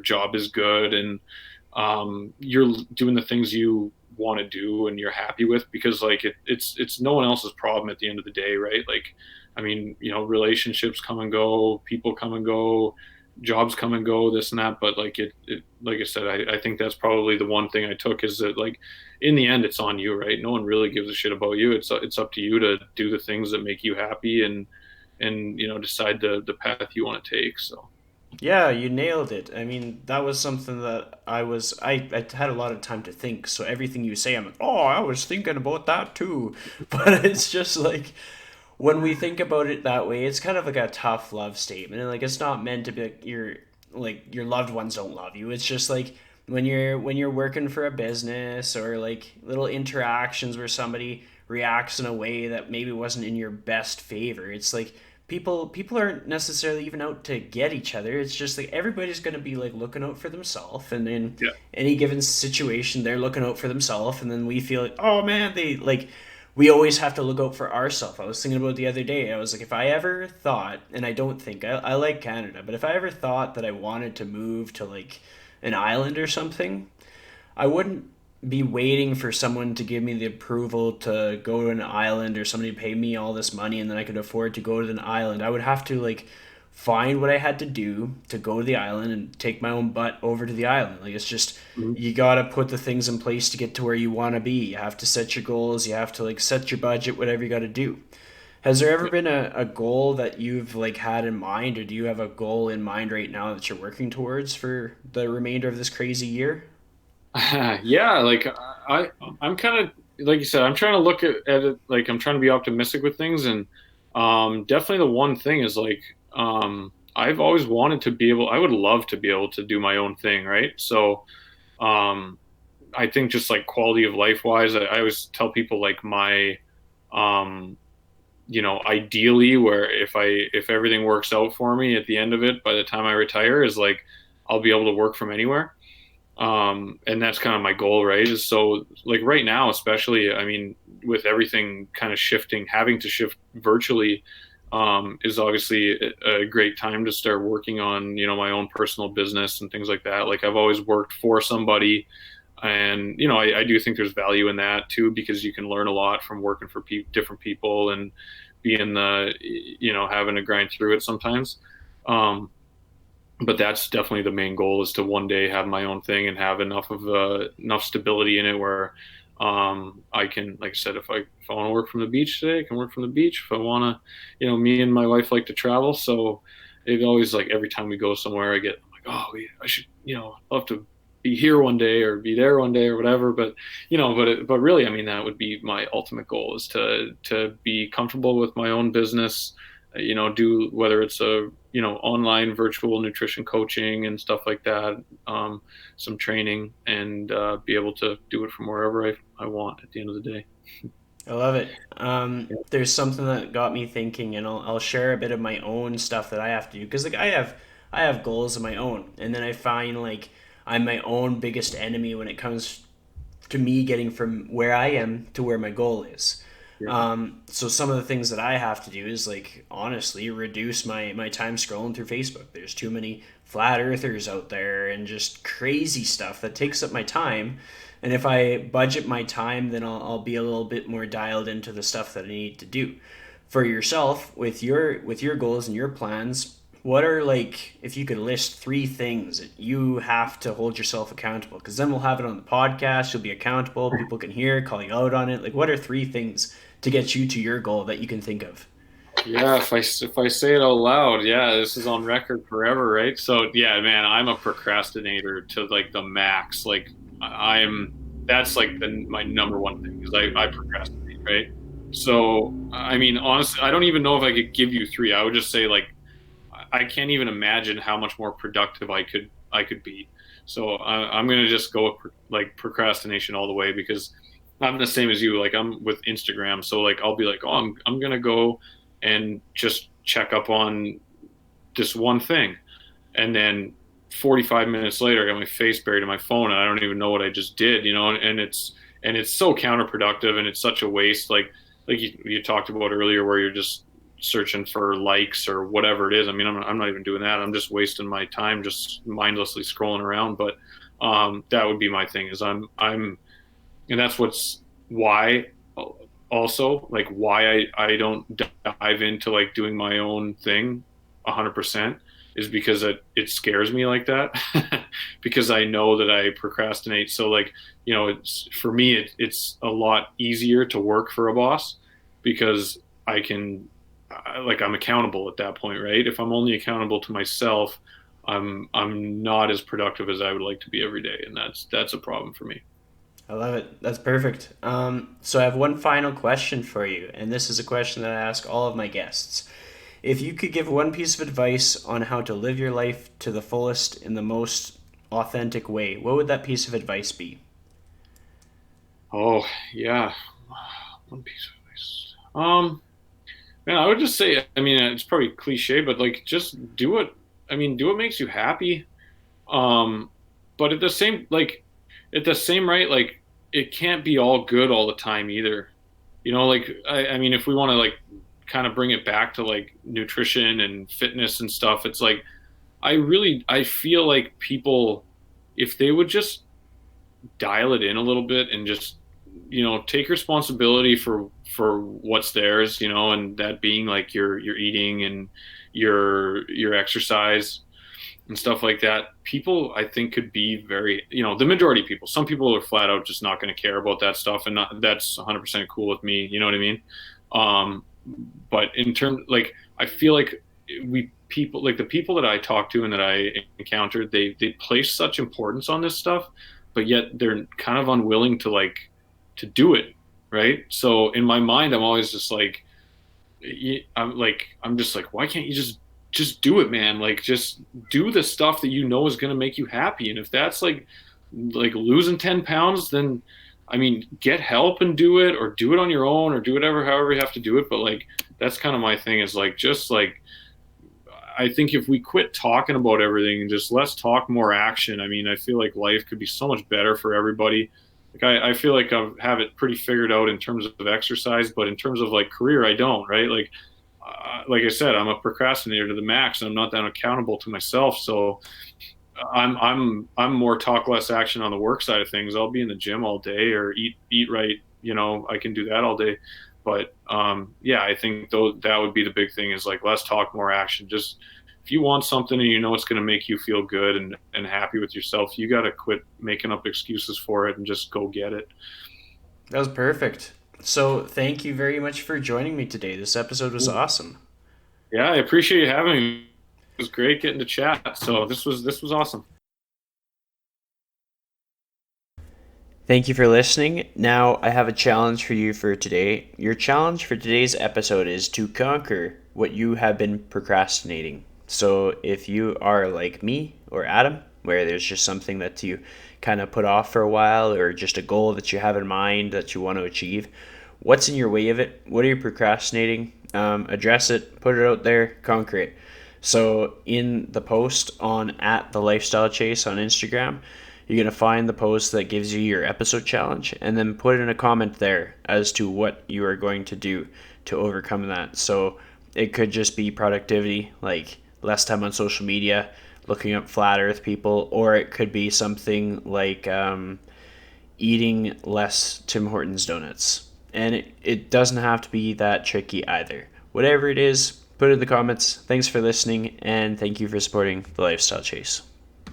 job is good, and you're doing the things you want to do and you're happy with, because like it's no one else's problem at the end of the day, right? Like, I mean, relationships come and go, people come and go, jobs come and go, this and that. But like, like I said, I think that's probably the one thing I took, is that like, in the end, it's on you, right? No one really gives a shit about you. It's up to you to do the things that make you happy, and decide the path you want to take. So Yeah, you nailed it. I mean, that was something that I had a lot of time to think. So everything you say, I'm like, oh, I was thinking about that too. But it's just like, when we think about it that way, it's kind of like a tough love statement. And like, it's not meant to be like your loved ones don't love you. It's just like when you're working for a business, or like little interactions where somebody reacts in a way that maybe wasn't in your best favor. It's like people aren't necessarily even out to get each other. It's just like everybody's going to be like looking out for themselves, and in yeah. any given situation they're looking out for themselves, and then we feel like, oh man, they like, we always have to look out for ourselves. I was thinking about it the other day. I was like, if I ever thought, and I don't think I like Canada, but if I ever thought that I wanted to move to like an island or something, I wouldn't be waiting for someone to give me the approval to go to an island, or somebody to pay me all this money and then I could afford to go to an island. I would have to like find what I had to do to go to the island and take my own butt over to the island. Like, it's just, Mhm. you got to put the things in place to get to where you want to be. You have to set your goals, you have to like set your budget, whatever you got to do. Has there ever been a goal that you've like had in mind, or do you have a goal in mind right now that you're working towards for the remainder of this crazy year? Yeah, like I'm kind of like you said, I'm trying to look at it like I'm trying to be optimistic with things, and definitely the one thing is like I've always wanted to be able, I would love to be able to do my own thing, right? So um, I think just like quality of life wise, I always tell people like my um, ideally where if everything works out for me at the end of it by the time I retire is like I'll be able to work from anywhere, and that's kind of my goal, right? Is so like right now, especially, I mean, with everything kind of shifting, having to shift virtually, is obviously a great time to start working on, my own personal business and things like that. Like I've always worked for somebody, and I do think there's value in that too because you can learn a lot from working for different people and being having to grind through it sometimes. Um, but that's definitely the main goal is to one day have my own thing and have enough stability in it where I can, like I said, if I want to work from the beach today, I can work from the beach. If I want to, me and my wife like to travel, so it always like every time we go somewhere, I'm like, oh, I should, love to be here one day or be there one day or whatever. But but really, I mean, that would be my ultimate goal is to be comfortable with my own business, do whether it's a online virtual nutrition coaching and stuff like that, some training, and be able to do it from wherever I want at the end of the day. I love it. There's something that got me thinking, and I'll share a bit of my own stuff that I have to do because like I have goals of my own, and then I find like I'm my own biggest enemy when it comes to me getting from where I am to where my goal is. Yeah. So some of the things that I have to do is like honestly reduce my time scrolling through Facebook. There's too many flat earthers out there and just crazy stuff that takes up my time. And if I budget my time, then I'll be a little bit more dialed into the stuff that I need to do. For yourself, with your goals and your plans, what are like if you could list three things that you have to hold yourself accountable? Because then we'll have it on the podcast. You'll be accountable. People can hear, call you out on it. Like, what are three things to get you to your goal that you can think of? Yeah, if I say it out loud, yeah, this is on record forever, right? So yeah, man, I'm a procrastinator to like the max. Like I'm that's like my number one thing is I procrastinate, right? So I mean, honestly, I don't even know if I could give you three. I would just say like I can't even imagine how much more productive I could be. So I'm gonna just go with like procrastination all the way because I'm the same as you. Like I'm with Instagram, so like I'll be like, oh, I'm gonna go and just check up on this one thing, and then 45 minutes later, I got my face buried in my phone, and I don't even know what I just did. And it's so counterproductive, and it's such a waste. Like you talked about earlier, where you're just searching for likes or whatever it is. I mean, I'm not even doing that. I'm just wasting my time just mindlessly scrolling around. But that would be my thing. Is and that's why also like why I don't dive into like doing my own thing 100% is because it scares me like that because I know that I procrastinate. So like, it's for me, it's a lot easier to work for a boss because I can, like I'm accountable at that point, right? If I'm only accountable to myself, I'm not as productive as I would like to be every day. And that's a problem for me. I love it. That's perfect. So I have one final question for you, and this is a question that I ask all of my guests. If you could give one piece of advice on how to live your life to the fullest in the most authentic way, what would that piece of advice be? Oh yeah, one piece of advice. Man, I would just say, I mean, it's probably cliche, but like, just do what, I mean, do what makes you happy. Um, but at the same right, like, it can't be all good all the time either. Like, I mean, if we want to like kind of bring it back to like nutrition and fitness and stuff, it's like, I feel like people, if they would just dial it in a little bit and just take responsibility for what's theirs, and that being like your eating and your exercise and stuff like that. People, I think, could be very, the majority of people, some people are flat out just not going to care about that stuff, and not, that's 100% cool with me, you know what I mean? But in terms, like, I feel like we people like the people that I talk to and that I encountered, they place such importance on this stuff, but yet they're kind of unwilling to like to do it, right? So in my mind, I'm always just like, I'm just like, why can't you just do it, man? Like, just do the stuff that you know is going to make you happy. And if that's like losing 10 pounds, then I mean, get help and do it, or do it on your own, or do whatever, however you have to do it. But like, that's kind of my thing, is like, just like, I think if we quit talking about everything and just let's talk more action, I mean, I feel like life could be so much better for everybody. Like, I feel like I have it pretty figured out in terms of exercise, but in terms of like career, I don't, right? Like I said, I'm a procrastinator to the max, and I'm not that accountable to myself. So I'm more talk less action on the work side of things. I'll be in the gym all day or eat right. You know, I can do that all day. But yeah, I think though that would be the big thing, is like, let's talk more action. Just if you want something and you know it's going to make you feel good and happy with yourself, you got to quit making up excuses for it and just go get it. That was perfect. So, thank you very much for joining me today. This episode was awesome. Yeah, I appreciate you having me. It was great getting to chat. So this was awesome. Thank you for listening. Now, I have a challenge for you for today. Your challenge for today's episode is to conquer what you have been procrastinating. So, if you are like me or Adam, where there's just something that you kind of put off for a while, or just a goal that you have in mind that you want to achieve, what's in your way of it? What are you procrastinating? Address it, put it out there, conquer it. So in the post on at the Lifestyle Chase on Instagram, you're gonna find the post that gives you your episode challenge, and then put in a comment there as to what you are going to do to overcome that. So it could just be productivity, like less time on social media, looking up flat Earth people, or it could be something like eating less Tim Hortons donuts. And it doesn't have to be that tricky either. Whatever it is, put it in the comments. Thanks for listening, and thank you for supporting the Lifestyle Chase.